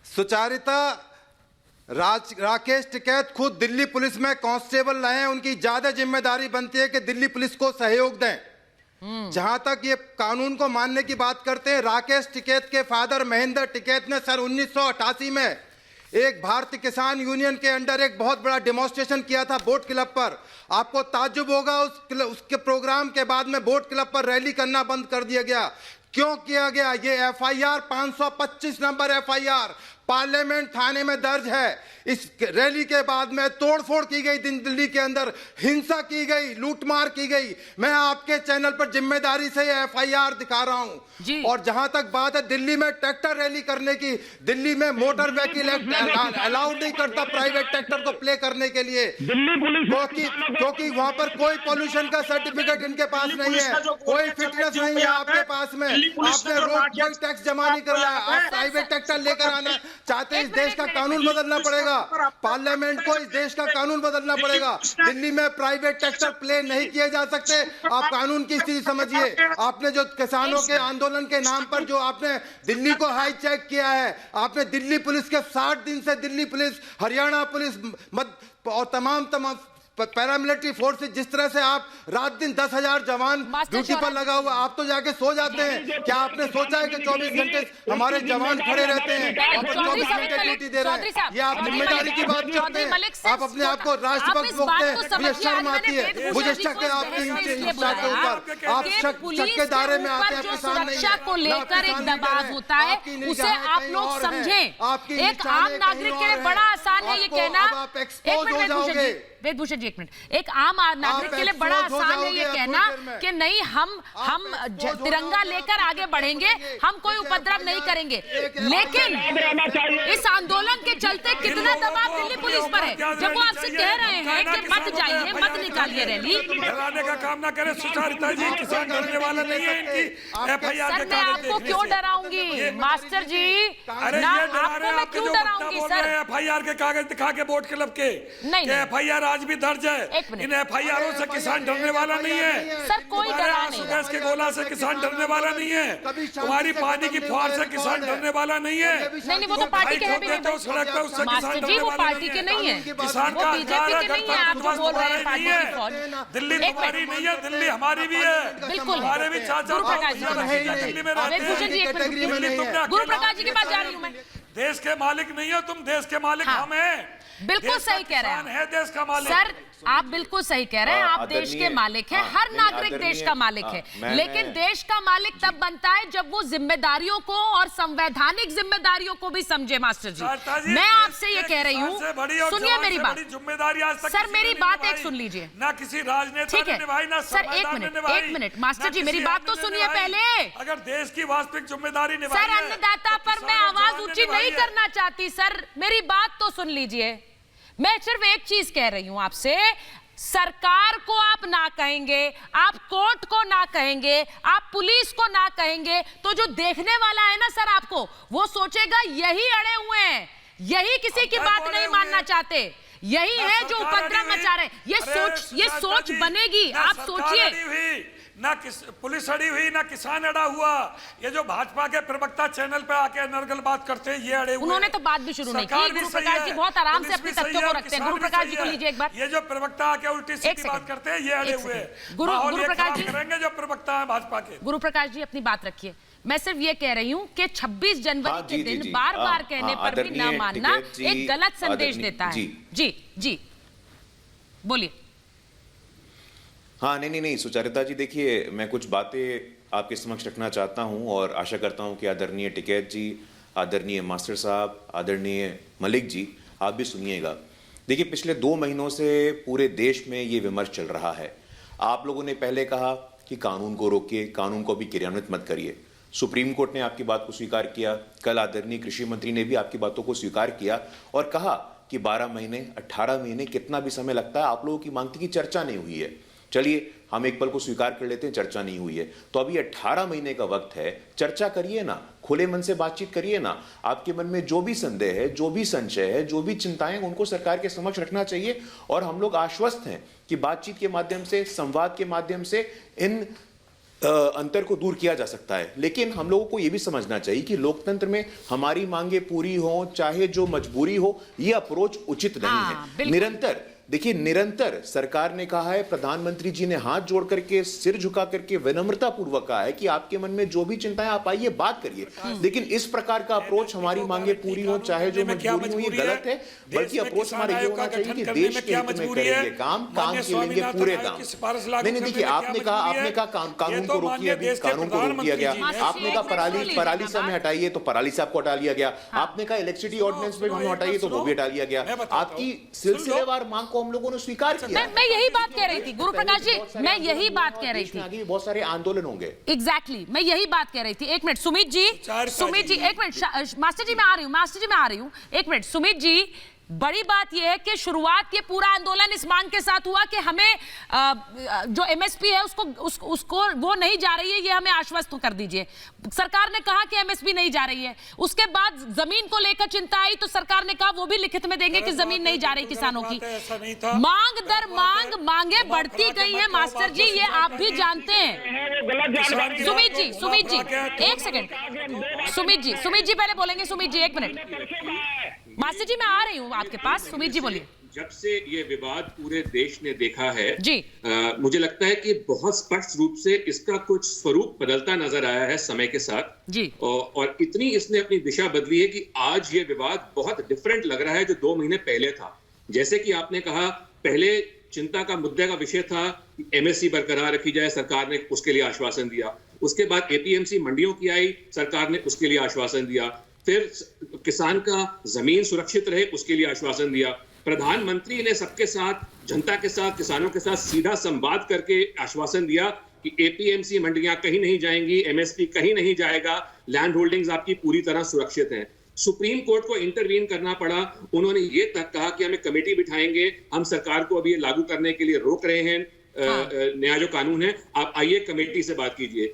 सुचारिता राकेश टिकैत खुद दिल्ली पुलिस में कांस्टेबल रहे हैं, उनकी ज्यादा जिम्मेदारी बनती है कि दिल्ली पुलिस को सहयोग दें। जहां तक ये कानून को मानने की बात करते हैं, राकेश टिकैत के फादर महेंद्र टिकैत ने सन 1988 में एक भारतीय किसान यूनियन के अंडर एक बहुत बड़ा डेमोन्स्ट्रेशन किया था बोट क्लब पर। आपको ताज्जुब होगा, उसके प्रोग्राम के बाद में बोट क्लब पर रैली करना बंद कर दिया गया। क्यों किया गया? ये एफआईआर 525 नंबर एफआईआर पार्लियामेंट थाने में दर्ज है। इस रैली के बाद में तोड़फोड़ की गई, दिल्ली के अंदर हिंसा की गई, लूटमार की गई। मैं आपके चैनल पर जिम्मेदारी से एफआईआर दिखा रहा हूं। और जहां तक बात है दिल्ली में ट्रैक्टर रैली करने की, दिल्ली में मोटर व्हीकल एक्ट अलाउड नहीं करता प्राइवेट ट्रैक्टर को प्ले करने के लिए, क्योंकि वहां पर कोई पॉल्यूशन का सर्टिफिकेट इनके पास नहीं है, कोई फिटनेस नहीं है आपके पास में, आपने रोड टैक्स जमा नहीं करना है, आप प्राइवेट ट्रैक्टर लेकर आना चाहते हैं। इस देश का कानून बदलना पड़ेगा, पार्लियामेंट को इस देश का कानून बदलना पड़ेगा। दिल्ली में प्राइवेट ट्रैक्टर प्ले नहीं किए जा सकते। आप कानून की स्थिति समझिए। आपने जो किसानों के आंदोलन के नाम पर जो आपने दिल्ली को हाईजैक किया है, आपने दिल्ली पुलिस के 60 दिन से दिल्ली पुलिस, हरियाणा पुलिस और तमाम पैरामिलिट्री फोर्स जिस तरह से आप रात दिन 10,000 जवान ड्यूटी पर लगा हुआ, आप तो जाके सो जाते हैं। क्या आपने सोचा है कि 24 घंटे हमारे जवान खड़े रहते हैं और 24 घंटे ड्यूटी दे रहे हैं? ये आप जिम्मेदारी की बात करते हैं? आप अपने आप को राष्ट्रभक्त बोलते हैं, मुझे शर्म आती है। मुझे शक है आपके इंस्टा के ऊपर, आप शक के दायरे में आते हैं। किसान नहीं सुरक्षा को लेकर एक दबाव होता है, उसे आप लोग समझें। एक आम नागरिक के लिए बड़ा आसान है ये कहना। वेदभूषण जी एक मिनट, एक आम नागरिक के लिए बड़ा आसान है ये कहना कि नहीं हम तिरंगा लेकर आगे बढ़ेंगे, हम कोई उपद्रव नहीं करेंगे। लेकिन इस आंदोलन के चलते कितना दबाव दिल्ली पुलिस पर है, जब वो आपसे कह रहे हैं कि मत जाइए, मत निकालिए रैली। डराने का काम ना करें सुचारिता जी, किसान डरने वाला नहीं है। इनकी FIR सर मैं आपको क्यों डराऊंगी मास्टर जी, अरे ना ये डरा आपको रहे मैं आपके क्यों जो डराऊंगी बोल सर? रहे हैं FIR के कागज दिखा के बोट क्लब के नहीं, नहीं। FIR आज भी दर्ज है। इन FIR से किसान डरने वाला नहीं है सर, कोई डरा नहीं। गैस के गोला से किसान डरने वाला नहीं है, तुम्हारी पानी की फुहार से किसान डरने वाला नहीं है। नहीं वो तो पार्टी के हैं मास्टर जी, वो पार्टी के नहीं है, किसान का बीजेपी के नहीं है। आप जो बोल रहे हैं पार्टी की फौज, दिल्ली तुम्हारी नहीं है, दिल्ली हमारी भी है। बिल्कुल हमारे भी चाचा दिल्ली में रहते हैं। गुरु प्रकाश जी के पास जा रही हूँ मैं। देश के मालिक नहीं हो तुम, देश के मालिक हम हैं। बिल्कुल सही कह रहे हैं देश का मालिक सर, आप बिल्कुल सही कह रहे हैं। आप देश के मालिक हैं, हर नागरिक देश का मालिक है, लेकिन देश का मालिक तब बनता है जब वो जिम्मेदारियों को और संवैधानिक जिम्मेदारियों को भी समझे। मास्टर जी मैं आपसे ये कह रही हूँ, सुनिए मेरी बात सर, मेरी बात एक सुन लीजिए ना किसी राजनेता ठीक है सर, एक मिनट मास्टर जी, मेरी बात तो सुनिए पहले। अगर देश की वास्तविक जिम्मेदारी सर अन्नदाता पर मैं आवाज ऊंची नहीं करना चाहती सर, मेरी बात तो सुन लीजिए। मैं सिर्फ एक चीज कह रही हूं आपसे, सरकार को आप ना कहेंगे, आप कोर्ट को ना कहेंगे, आप पुलिस को ना कहेंगे, तो जो देखने वाला है ना सर आपको, वो सोचेगा यही अड़े हुए हैं, यही किसी की बात नहीं मानना चाहते, यही है जो उपद्रव मचा रहे हैं। ये सोच बनेगी, आप सोचिए। ना पुलिस अड़ी हुई, ना किसान अड़ा हुआ। ये जो भाजपा के प्रवक्ता चैनल पे आके नरगल बात करते हैं, ये अड़े हुए। उन्होंने तो बात भी शुरू नहीं की। गुरु प्रकाश जी बहुत आराम से अपने तथ्यों को रखते हैं। गुरु प्रकाश जी को लीजिए एक बार। ये जो प्रवक्ता आके उल्टी सीधी बात करते हैं, ये अड़े हुए। गुरु प्रकाश जी करेंगे जो प्रवक्ता है भाजपा के। गुरु प्रकाश जी अपनी बात रखिए। मैं सिर्फ ये कह रही हूँ कि 26 जनवरी के दिन बार बार कहने पर भी न मानना एक गलत संदेश देता है। जी बोलिए। हाँ नहीं सुचारिता जी, देखिए मैं कुछ बातें आपके समक्ष रखना चाहता हूं और आशा करता हूं कि आदरणीय टिकैत जी, आदरणीय मास्टर साहब, आदरणीय मलिक जी, आप भी सुनिएगा। देखिए पिछले 2 महीनों से पूरे देश में ये विमर्श चल रहा है। आप लोगों ने पहले कहा कि कानून को रोकिए, कानून को भी क्रियान्वित मत करिए। सुप्रीम कोर्ट ने आपकी बात को स्वीकार किया। कल आदरणीय कृषि मंत्री ने भी आपकी बातों को स्वीकार किया और कहा कि 12 महीने 18 महीने कितना भी समय लगता है, आप लोगों की मांग थी कि चर्चा नहीं हुई है। चलिए हम एक पल को स्वीकार कर लेते हैं, चर्चा नहीं हुई है, तो अभी 18 महीने का वक्त है, चर्चा करिए ना, खुले मन से बातचीत करिए ना। आपके मन में जो भी संदेह है, जो भी संशय है, जो भी चिंताएं, उनको सरकार के समक्ष रखना चाहिए। और हम लोग आश्वस्त हैं कि बातचीत के माध्यम से, संवाद के माध्यम से इन अंतर को दूर किया जा सकता है। लेकिन हम लोगों को यह भी समझना चाहिए कि लोकतंत्र में हमारी मांगे पूरी हो चाहे जो मजबूरी हो, यह अप्रोच उचित नहीं है। निरंतर देखिए, निरंतर सरकार ने कहा है, प्रधानमंत्री जी ने हाथ जोड़ करके, सिर झुका करके विनम्रता पूर्वक कहा है कि आपके मन में जो भी चिंताएं, आप आइए बात करिए। लेकिन इस प्रकार का अप्रोच, हमारी मांगे पूरी हो चाहे जो मजबूरी हो, ये गलत है। बल्कि अप्रोच हमारा ये होना चाहिए कि देश के हित में करेंगे काम के लेंगे पूरे काम। नहीं देखिए, आपने कहा कानून को रोकिए, अभी कानून को रोक दिया गया। आपने कहा पराली से हमें हटाइए, तो पराली से आपको हटा लिया गया। आपने कहा इलेक्ट्रिसिटी ऑर्डिनेंस में हमें हटाइए, तो वो भी हटा लिया गया। आपकी सिलसिलेवार मांग को हम लोगों ने स्वीकार किया। मैं यही बात कह रही थी गुरु प्रकाश जी, मैं यही बात कह रही थी। आगे बहुत सारे आंदोलन होंगे। एग्जैक्टली, मैं यही बात कह रही थी। एक मिनट सुमित जी, एक मिनट मास्टर जी मैं आ रही हूँ, एक मिनट सुमित जी। बड़ी बात यह है कि शुरुआत ये पूरा आंदोलन इस मांग के साथ हुआ कि हमें जो एमएसपी है उसको वो नहीं जा रही है, ये हमें आश्वस्त कर दीजिए। सरकार ने कहा कि एमएसपी नहीं जा रही है। उसके बाद जमीन को लेकर चिंता आई तो सरकार ने कहा वो भी लिखित में देंगे कि जमीन नहीं जा रही किसानों की। मांग दर मांग मांगे बढ़ती गई है मास्टर जी, ये आप भी जानते हैं। सुमित जी एक सेकंड, सुमित जी पहले बोलेंगे। सुमित जी 1 मिनट। मास्टर जी मैं आ रही हूँ आपके पास। सुमित जी बोलिए। जब से ये विवाद पूरे देश ने देखा है जी मुझे लगता है कि बहुत स्पष्ट रूप से इसका कुछ स्वरूप बदलता नजर आया है समय के साथ जी और इतनी इसने अपनी दिशा बदली है कि आज ये विवाद बहुत डिफरेंट लग रहा है जो 2 महीने पहले था। जैसे कि आपने कहा, पहले चिंता का मुद्दे का विषय था कि एमएसपी बरकरार रखी जाए, सरकार ने उसके लिए आश्वासन दिया। उसके बाद एपीएमसी मंडियों की आई, सरकार ने उसके लिए आश्वासन दिया। फिर किसान का जमीन सुरक्षित रहे, उसके लिए आश्वासन दिया। प्रधानमंत्री ने सबके साथ, जनता के साथ, किसानों के साथ सीधा संवाद करके आश्वासन दिया कि एपीएमसी मंडियां कहीं नहीं जाएंगी, एमएसपी कहीं नहीं जाएगा, लैंड होल्डिंग्स आपकी पूरी तरह सुरक्षित हैं। सुप्रीम कोर्ट को इंटरवीन करना पड़ा, उन्होंने ये तक कहा कि हमें कमेटी बिठाएंगे, हम सरकार को अभी ये लागू करने के लिए रोक रहे हैं नया जो कानून है, आप आइए कमेटी से बात कीजिए।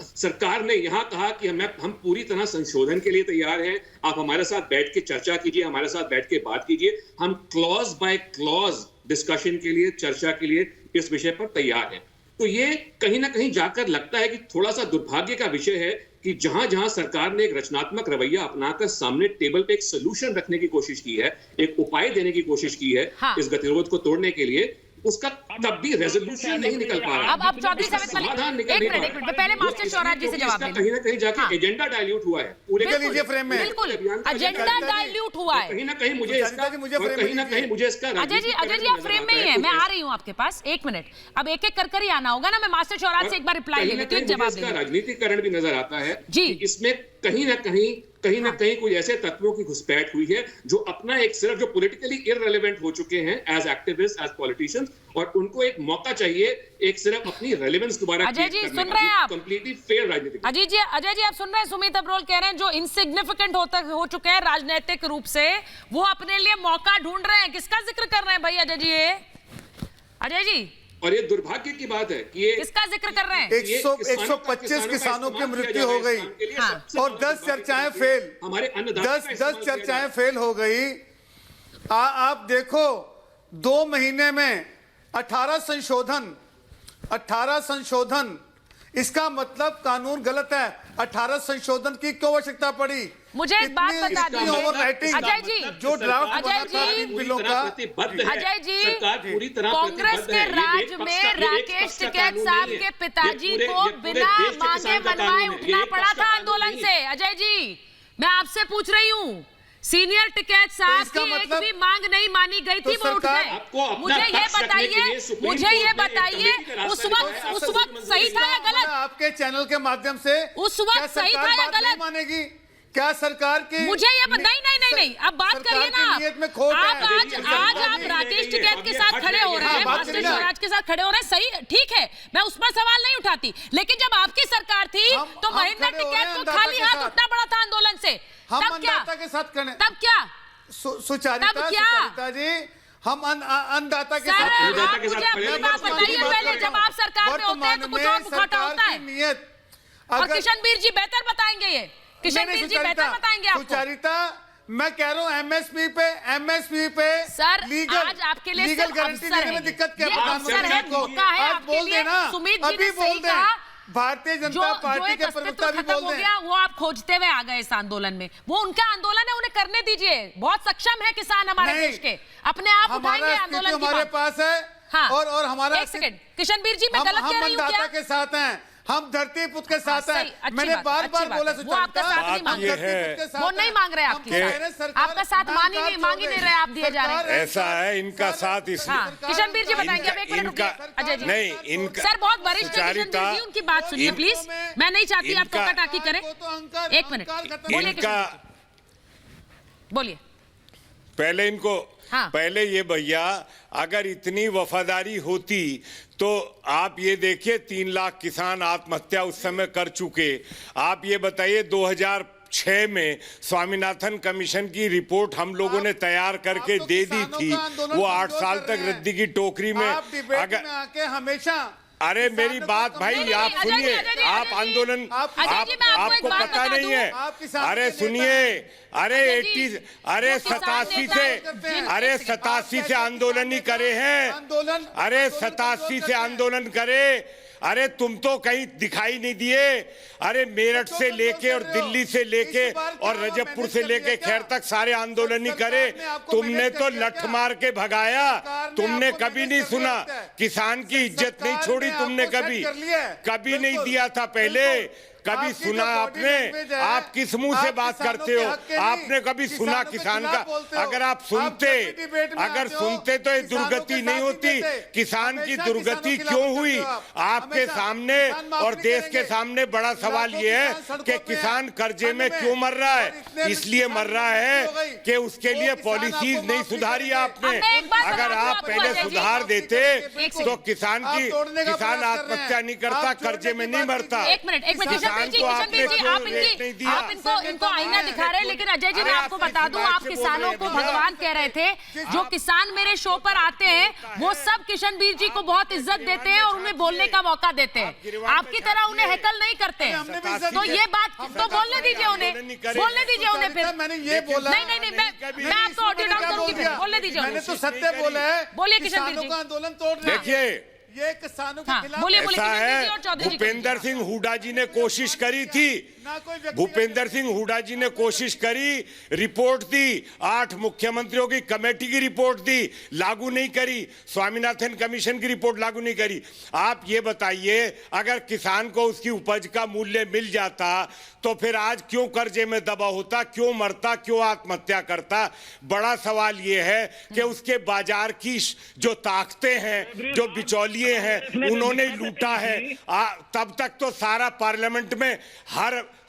सरकार ने यहां कहा कि हम पूरी तरह संशोधन के लिए तैयार हैं, आप हमारे साथ बैठ के चर्चा कीजिए, हमारे साथ बैठ के बात कीजिए, हम क्लॉज बाय क्लॉज डिस्कशन के लिए, चर्चा के लिए इस विषय पर तैयार हैं। तो ये कहीं ना कहीं जाकर लगता है कि थोड़ा सा दुर्भाग्य का विषय है कि जहां जहां सरकार ने एक रचनात्मक रवैया अपनाकर सामने टेबल पे एक सोल्यूशन रखने की कोशिश की है, एक उपाय देने की कोशिश की है इस गतिरोध को तोड़ने के लिए, उसका तब भी रेजोल्यूशन नहीं निकल पा रहा। अब चौधरी साहब एक मिनट पहले मास्टर शौराज जी से जवाब दें। कहीं ना कहीं जाके एजेंडा डाइल्यूट हुआ है पूरे फ्रेम में, बिल्कुल एजेंडा डाइल्यूट हुआ है। कहीं ना कहीं मुझे इसका अजय जी आप फ्रेम में ही है, मैं आ रही हूँ आपके पास, 1 मिनट। अब एक एक कर ही आना होगा ना, मैं मास्टर शौराज से एक बार रिप्लाई ले लेती हूँ, जवाब दें। राजनीतिकरण भी नजर आता है जी, इसमें कहीं ना कहीं कोई ऐसे तत्वों की घुसपैठ हुई है जो अपना एक सिर्फ जो पॉलिटिकली इररिलेवेंट हो चुके हैं एज एक्टिविस्ट, एज पॉलिटिशियंस, और उनको एक मौका चाहिए एक सिर्फ अपनी रेलेवेंस दोबारा। अजय जी सुन रहे हैं आप? कंप्लीटली फेयर राजनीति। अजय जी आप सुन रहे हैं? सुमित अब्रोल कह रहे हैं जो इनसिग्निफिकेंट हो चुके हैं राजनीतिक रूप से, वो अपने लिए मौका ढूंढ रहे हैं। किसका जिक्र कर रहे हैं भाई अजय जी? अजय जी, और ये दुर्भाग्य की बात है कि ये किसका जिक्र कर रहे हैं? 125 किसानों की मृत्यु हो गई और 10 चर्चाएं फेल, हमारे 10 चर्चाएं फेल हो गई। आप देखो 2 महीने में 18 संशोधन, इसका मतलब कानून गलत है। 18 संशोधन की क्यों आवश्यकता पड़ी? मुझे एक बात बता दीजिए अजय जी, जो ड्राफ्ट अजय जी, बिलों का, अजय जी, कांग्रेस के राज में राकेश टिकैत साहब के पिताजी को बिना मांगे मनवाए उठना पड़ा था आंदोलन से। अजय जी, मैं आपसे पूछ रही हूँ, सीनियर टिकैत साहब की एक भी मांग नहीं मानी गई थी, वो उठ गए। मुझे ये बताइए उस वक्त सही था या गलत? आपके चैनल के माध्यम से उस वक्त सही था या गलत मानेगी? क्या सरकार की? मुझे ये नहीं, अब बात करिए ना आप। आज आप राकेश टिकैत के साथ खड़े हो रहे हैं, मास्टर शौराज के साथ खड़े हो रहे हैं, सही ठीक है, मैं उस पर सवाल नहीं उठाती, लेकिन जब आपकी सरकार थी तो महेंद्र टिकैत को खाली हाथ उठना पड़ा था आंदोलन से। तब क्या सुचारिता जी, हम अन्नदाता के साथ बताइए पहले, जब आप सरकार में होते हैं तो कुछ और मुखौटा होता है। और किशनबीर जी बेहतर बताएंगे, ये किशनबीर जी बेहतर बताएंगे आपको। सुचारिता, मैं कह रहा हूँ एमएसपी पे सर लीगल, आज आपके लिए लीगल गारंटी देने में दिक्कत क्या? प्रधानमंत्री को आज बोल देना, सुमित जी ने सही कहा। भारतीय जनता पार्टी के प्रवक्ता भी बोल रहे हैं, वो आप खोजते हुए आ गए इस आंदोलन में। वो उनका आंदोलन है, उन्हें करने दीजिए, बहुत सक्षम है किसान हमारे देश के, अपने आप उठाएंगे आंदोलन की बात। हमारे पास है। हाँ, और हमारा, एक सेकंड किशनबीर जी, मैं गलत कह रही हूं क्या? के साथ हैं, हम धरती पुत्र के साथ हैं। मैंने बार बोला, वो आपका साथ नहीं मांग रहे, वो नहीं मांग रहे आपका साथ मांग ही नहीं रहे, आप दिए जा रहे हैं। ऐसा है इनका साथ इस किशनबीर जी बताएंगे, अब 1 मिनट रुकिए अजय जी। नहीं, इनका सर बहुत वरिष्ठ किशनबीर जी, उनकी बात सुनिए प्लीज, मैं नहीं चाहती आप टोका टाकी करें। 1 मिनट बोलिए। पहले ये भैया अगर इतनी वफादारी होती तो आप ये देखिए 3 लाख किसान आत्महत्या उस समय कर चुके। आप ये बताइए 2006 में स्वामीनाथन कमीशन की रिपोर्ट हम लोगों ने तैयार करके दे दी थी, वो 8 साल तक रद्दी की टोकरी में। अगर हमेशा, अरे मेरी बात भाई आप सुनिए, आप आंदोलन आपको पता नहीं है। अरे सुनिए, अरे 87 से आंदोलन ही करे हैं, अरे 87 से आंदोलन करे अरे तुम तो कहीं दिखाई नहीं दिए। अरे मेरठ से लेके और दिल्ली से लेके और रजबपुर से लेके खैर तक सारे आंदोलन ही करे। तुमने तो लठ मार के भगाया। तुमने कभी नहीं सुना, किसान की इज्जत नहीं छोड़ी तुमने, कभी नहीं दिया था पहले। कभी सुना आपने? आप किस मुंह से बात करते हो? आपने कभी सुना किसान का? अगर आप सुनते, अगर सुनते तो ये दुर्गति नहीं होती। किसान की दुर्गति क्यों हुई? आपके सामने और देश के सामने बड़ा सवाल ये है कि किसान कर्जे में क्यों मर रहा है। इसलिए मर रहा है कि उसके लिए पॉलिसीज नहीं सुधारी आपने। अगर आप पहले सुधार देते तो किसान आत्महत्या नहीं करता, कर्जे में नहीं मरता। एक मिनट आप इनको आईना दिखा रहे हैं, लेकिन अजय जी मैं आपको बता दूं, आप किसानों को भगवान कह रहे थे। जो किसान मेरे शो पर आते हैं वो सब किशनवीर जी को बहुत इज्जत देते हैं और उन्हें बोलने का मौका देते हैं। आपकी तरह उन्हें हेकल नहीं करते। तो ये बात तो बोलने दीजिए उन्हें, बोलने दीजिए उन्हें। फिर मैंने ये बोला नहीं, मैं आपको ऑडियो डाउन करूंगी, फिर बोलने दीजिए। मैंने तो सत्य बोला है। बोलिए किशनवीर जी। आंदोलन तोड़ना, देखिए ये किसानों के खिलाफ ऐसा है। भूपेंद्र सिंह हुड्डा जी ने कोशिश करी थी, भूपेंद्र सिंह हुड्डा जी ने कोशिश करी, रिपोर्ट दी, 8 मुख्यमंत्रियों की कमेटी की रिपोर्ट दी, लागू नहीं करी। स्वामीनाथन कमीशन की रिपोर्ट लागू नहीं करी। आप ये बताइए, अगर किसान को उसकी उपज का मूल्य मिल जाता तो फिर आज क्यों कर्जे में दबा होता, क्यों मरता, क्यों आत्महत्या करता? बड़ा सवाल ये है कि उसके बाजार की जो ताकतें हैं, जो बिचौलिए हैं, उन्होंने लूटा है। तब तक तो सारा पार्लियामेंट में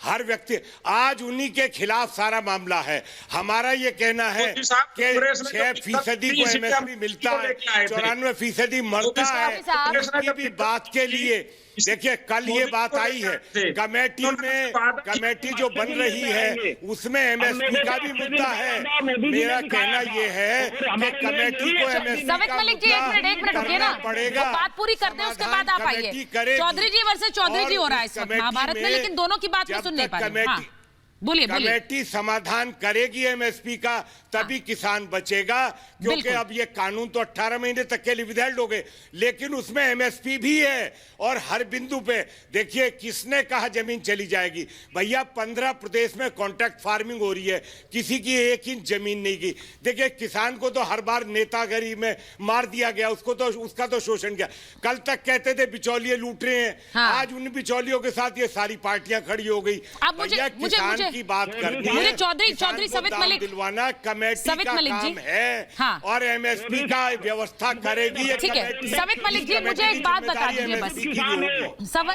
हर व्यक्ति, आज उन्हीं के खिलाफ सारा मामला है। हमारा ये कहना है कि 6% को MSP मिलता है, 94% मरता है। उसकी भी बात के लिए देखिए, कल ये बात आई है कमेटी जो बन रही है उसमें MSP का भी मुद्दा है। मेरा कहना ये है कि कमेटी को MSP समित मलिक जी एक मिनट रुकिए ना, पड़ेगा। बात पूरी कर दें उसके बाद आप आइए। चौधरी जी वर्सेस चौधरी जी हो रहा है इस वक्त महाभारत में, लेकिन दोनों की बात में सुन नहीं पा रहे। बोलिए। कमेटी समाधान करेगी MSP का, तभी किसान बचेगा। क्योंकि अब ये कानून तो 18 महीने तक के लिए विदहल्ड हो गए, लेकिन उसमें MSP भी है। और हर बिंदु पे देखिए, किसने कहा जमीन चली जाएगी? भैया 15 प्रदेश में कॉन्ट्रैक्ट फार्मिंग हो रही है, किसी की 1 इंच जमीन नहीं की। देखिए, किसान को तो हर बार नेतागिरी में मार दिया गया, उसका तो शोषण किया। कल तक कहते थे बिचौलिए लूट रहे हैं, आज उन बिचौलियों के साथ ये सारी पार्टियां खड़ी हो गई। किसान की बात करनी है, चौधरी समित मलिक दिलवाना कमेटी का काम है। और MSP का व्यवस्था करेगी। ठीक है समित मलिक जी, मुझे एक बात बता दीजिए बस।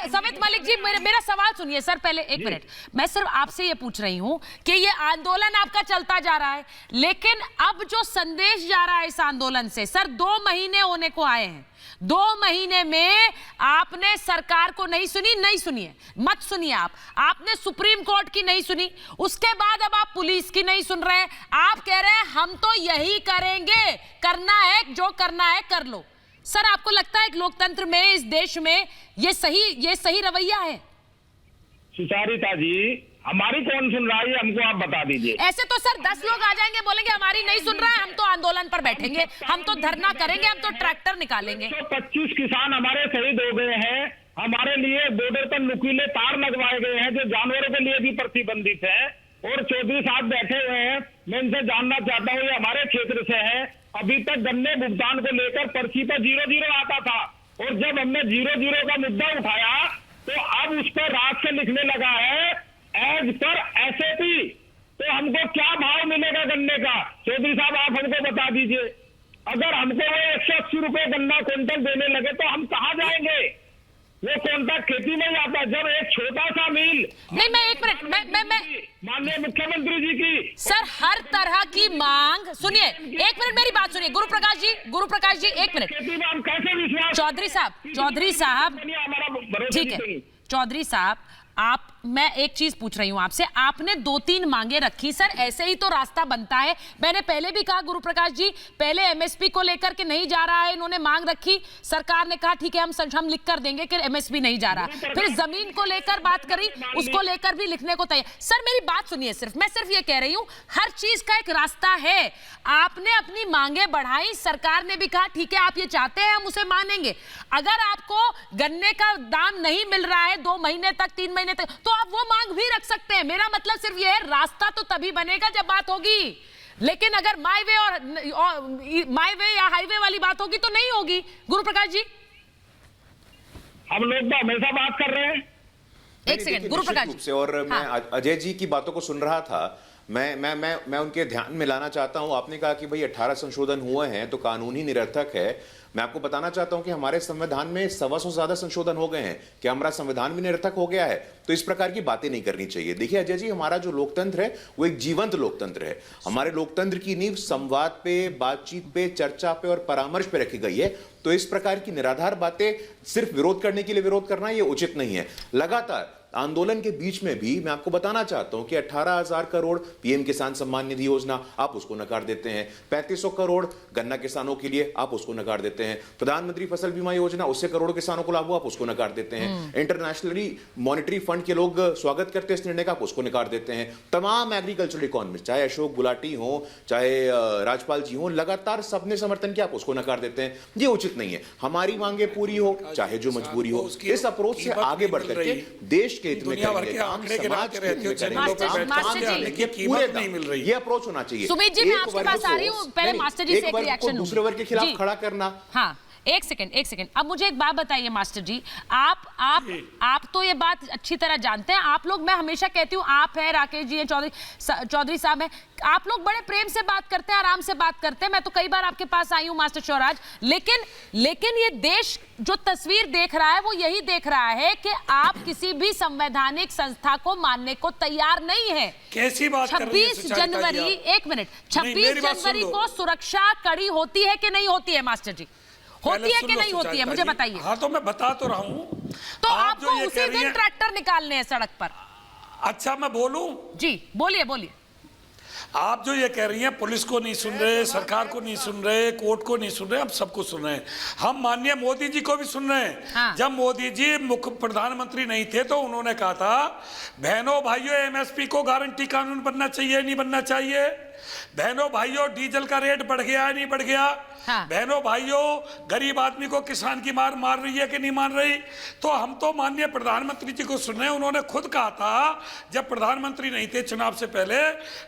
समित मलिक जी, मेरा सवाल सुनिए सर। पहले एक मिनट, मैं सिर्फ आपसे ये पूछ रही हूँ कि ये आंदोलन आपका चलता जा रहा है, लेकिन अब जो संदेश जा रहा है इस आंदोलन से, सर 2 महीने होने को आए हैं। 2 महीने में आपने सरकार को नहीं सुनिए, मत सुनिए। आपने सुप्रीम कोर्ट की नहीं सुनी, उसके बाद अब आप पुलिस की नहीं सुन रहे। आप कह रहे हैं हम तो यही करेंगे, करना है जो करना है कर लो। सर आपको लगता है कि लोकतंत्र में, इस देश में ये सही रवैया है? सुचारिता जी, हमारी कौन सुन रहा है हमको आप बता दीजिए। ऐसे तो सर 10 लोग आ जाएंगे, बोलेंगे हमारी नहीं सुन रहा है, हम तो आंदोलन पर बैठेंगे, हम तो धरना करेंगे, हम तो ट्रैक्टर निकालेंगे। 125 किसान हमारे शहीद हो गए हैं। हमारे लिए बॉर्डर पर नुकीले तार लगवाए गए हैं जो जानवरों के लिए भी प्रतिबंधित है। और चौधरी साहब बैठे हुए हैं, मैं इनसे जानना चाहता हूँ, ये हमारे क्षेत्र से है। अभी तक गन्ने भुगतान को लेकर पर्ची पर 0-0 आता था, और जब हमने 0-0 का मुद्दा उठाया तो अब उस पर रात से लिखने लगा है एज पर SAP। तो हमको क्या भाव मिलेगा गन्ने का? चौधरी साहब आप हमको बता दीजिए। अगर हमको वो 180 रुपए गन्ना क्विंटल देने लगे तो हम कहाँ जाएंगे? वो कॉन्ट्रैक्ट खेती में जाता है। जब एक छोटा सा मिल नहीं, मैं एक मिनट, मैं माननीय मुख्यमंत्री जी की सर हर तरह की मांग सुनिए, एक मिनट मेरी बात सुनिए। गुरु प्रकाश जी एक मिनट। हम कैसे विश्वास? चौधरी साहब ठीक है, चौधरी साहब आप मैं एक चीज पूछ रही हूं आपसे, आपने 2-3 मांगे रखी सर, ऐसे ही तो रास्ता बनता है। मैंने पहले भी कहा गुरु प्रकाश जी, पहले एमएसपी को लेकर के नहीं जा रहा है, इन्होंने मांग रखी, सरकार ने कहा ठीक है हम लिख कर देंगे कि एमएसपी नहीं जा रहा। फिर जमीन को लेकर बात करी, उसको लेकर भी लिखने को तैयार। सर मेरी बात सुनिए, मैं सिर्फ ये कह रही हूं, हर चीज का एक रास्ता है। आपने अपनी मांगे बढ़ाई, सरकार ने भी कहा ठीक है आप ये चाहते हैं हम उसे मानेंगे। अगर आपको गन्ने का दाम नहीं मिल रहा है 2 महीने तक, 3 महीने तक, तो आप वो मांग भी रख सकते हैं। मेरा मतलब सिर्फ ये है, रास्ता तो तभी बनेगा जब बात होगी, लेकिन अगर माई वे या हाईवे वाली बात होगी तो नहीं होगी। गुरु प्रकाश जी, हम लोग तो हमेशा बात कर रहे हैं। एक सेकंड गुरु प्रकाश से, और मैं अजय जी की बातों को सुन रहा था, मैं उनके ध्यान में लाना चाहता हूं। आपने कहा कि भाई 18 संशोधन हुए हैं तो कानून ही निरर्थक है। मैं आपको बताना चाहता हूं कि हमारे संविधान में 125 से ज्यादा संशोधन हो गए हैं। क्या हमारा संविधान भी निरर्थक हो गया है? तो इस प्रकार की बातें नहीं करनी चाहिए। देखिए अजय जी, हमारा जो लोकतंत्र है वो एक जीवंत लोकतंत्र है। हमारे लोकतंत्र की नींव संवाद पे, बातचीत पे, चर्चा पे और परामर्श पे रखी गई है। तो इस प्रकार की निराधार बातें सिर्फ विरोध करने के लिए विरोध करना ये उचित नहीं है। लगातार आंदोलन के बीच में भी मैं आपको बताना चाहता हूं कि 18,000 करोड़ पीएम किसान सम्मान निधि योजना, आप उसको नकार देते हैं। 3500 करोड़ गन्ना किसानों के लिए, आप उसको नकार देते हैं। प्रधानमंत्री फसल बीमा योजना, उससे करोड़ों किसानों को लाभ हुआ, आप उसको नकार देते हैं। इंटरनेशनली मॉनेटरी फंड के लोग स्वागत करते हैं इस निर्णय का, आप उसको नकार देते हैं। तमाम एग्रीकल्चरल इकोनॉमिस्ट, चाहे अशोक गुलाटी हो, चाहे राजपाल जी हो, लगातार सबने समर्थन किया, आप उसको नकार देते हैं। ये उचित नहीं है। हमारी मांगे पूरी हो चाहे जो मजबूरी हो, इस अप्रोच से आगे बढ़ करके देश दुनिया भर के आंकड़े गिरा के रहते हो, चैनलों पे बैठते हैं, लेकिन कीमत नहीं मिल रही। ये अप्रोच होना चाहिए। सुमित जी, मैं आपके पास आ रही हूँ, पहले मास्टर जी से एक रिएक्शन दूसरे वर्ग के खिलाफ खड़ा करना। हाँ, एक सेकंड। अब मुझे एक बात बताइए मास्टर जी, आप तो ये बात अच्छी तरह जानते हैं। आप लोग, मैं हमेशा कहती हूँ, आप है, राकेश जी है, चौधरी साहब है, आप लोग बड़े प्रेम से बात करते हैं, आराम से बात करते हैं। मैं तो कई बार आपके पास आई हूँ मास्टर शिवराज, लेकिन ये देश जो तस्वीर देख रहा है वो यही देख रहा है कि आप किसी भी संवैधानिक संस्था को मानने को तैयार नहीं है। कैसी बात कर रही हैं 26 जनवरी, एक मिनट, 26 जनवरी को सुरक्षा कड़ी होती है कि नहीं होती है मास्टर जी? होती है कि नहीं होती है, मुझे बताइए। हाँ, तो मैं बता तो रहा हूँ। तो आपको उसी दिन ट्रैक्टर निकालने हैं सड़क पर। अच्छा, मैं बोलूं? जी बोलिए। आप जो ये कह रही हैं, पुलिस को नहीं सुन रहे, सरकार को नहीं सुन रहे, कोर्ट को नहीं सुन रहे, हम सबको सुन रहे हैं। हम माननीय मोदी जी को भी सुन रहे हैं। हाँ। जब मोदी जी मुख्य प्रधानमंत्री नहीं थे तो उन्होंने कहा था, बहनों भाइयों, एमएसपी को गारंटी कानून बनना चाहिए, नहीं बनना चाहिए। बहनों भाइयों, डीजल का रेट बढ़ गया है, नहीं बढ़ गया। हाँ। बहनों भाइयों, गरीब आदमी को किसान की मार रही है कि नहीं मार रही। तो हम तो माननीय प्रधानमंत्री जी को सुन रहे हैं। उन्होंने खुद कहा था जब प्रधानमंत्री नहीं थे चुनाव से पहले,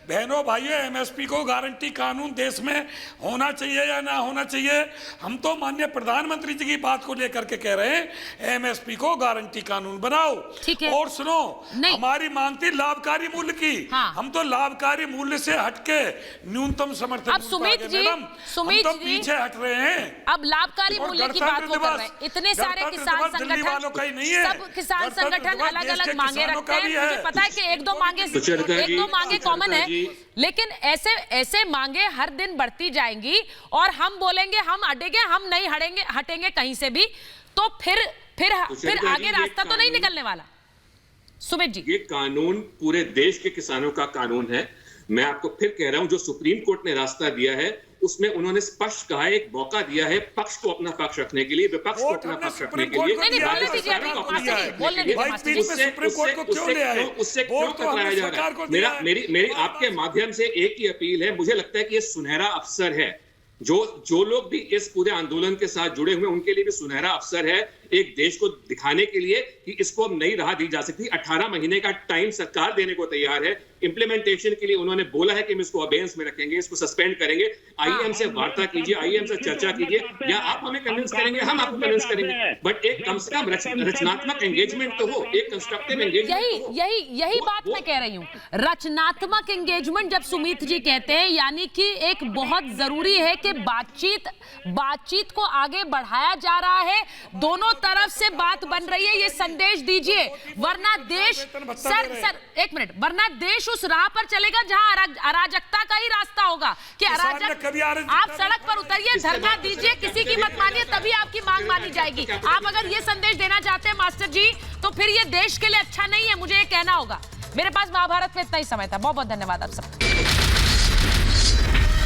बहनों भाइयों, एमएसपी को गारंटी कानून देश में होना चाहिए या ना होना चाहिए। हम तो माननीय प्रधानमंत्री जी की बात को लेकर के कह रहे हैं, एमएसपी को गारंटी कानून बनाओ। ठीक है। और सुनो, हमारी मांग थी लाभकारी मूल्य की। हाँ। हम तो लाभकारी मूल्य से हटके न्यूनतम समर्थन। अब सुमित जी पीछे हट रहे हैं। अब लाभकारी मूल्य की बात कर रहे हैं। इतने सारे किसान संगठन, सब किसान संगठन अलग अलग मांगे रखते हैं। मुझे पता है कि एक दो मांगे कॉमन है, लेकिन ऐसे मांगे हर दिन बढ़ती जाएंगी और हम बोलेंगे हम अड़ेंगे, हम नहीं हटेंगे कहीं से भी, तो फिर आगे रास्ता तो नहीं निकलने वाला। सुमित जी, ये कानून पूरे देश के किसानों का कानून है। मैं आपको फिर कह रहा हूं, जो सुप्रीम कोर्ट ने रास्ता दिया है उसमें उन्होंने स्पष्ट कहा है, एक मौका दिया है पक्ष को अपना पक्ष रखने के लिए, विपक्ष को अपना पक्ष रखने के लिए। उससे क्यों टकराया जा रहा है? मेरी आपके माध्यम से एक ही अपील है, मुझे लगता है कि ये सुनहरा अवसर है। जो लोग भी इस पूरे आंदोलन के साथ जुड़े हुए, उनके लिए भी सुनहरा अवसर है, एक देश को दिखाने के लिए कि इसको अब नई राह दी जा सकती। 18 महीने का टाइम सरकार देने को तैयार है। इंप्लीमेंटेशन के लिए उन्होंने बोला है कि हम इसको अबेयंस में रखेंगे, इसको सस्पेंड करेंगे। आइए हमसे वार्ता कीजिए, आइए हमसे चर्चा कीजिए, या आप हमें कन्विंस करेंगे, हम आपको कन्विंस करेंगे, बट एक कम से कम रचनात्मक एंगेजमेंट तो हो, एक कंस्ट्रक्टिव एंगेजमेंट। यही बात मैं कह रही हूँ, रचनात्मक एंगेजमेंट जब सुमित जी कहते हैं, यानी कि एक बहुत जरूरी है कि बातचीत को आगे बढ़ाया जा रहा है, दोनों तरफ से बात बन रही है, ये संदेश दीजिए, वरना देश सर एक मिनट, वरना देश उस राह पर चलेगा जहां अराजकता का ही रास्ता होगा कि आप सड़क पर उतरिए, धरना दीजिए, किसी की मत मानिए, तभी आपकी मांग मानी जाएगी। आप अगर ये संदेश देना चाहते हैं मास्टर जी, तो फिर ये देश के लिए अच्छा नहीं है, मुझे ये कहना होगा। मेरे पास महाभारत में इतना ही समय था। बहुत बहुत धन्यवाद आप सबका।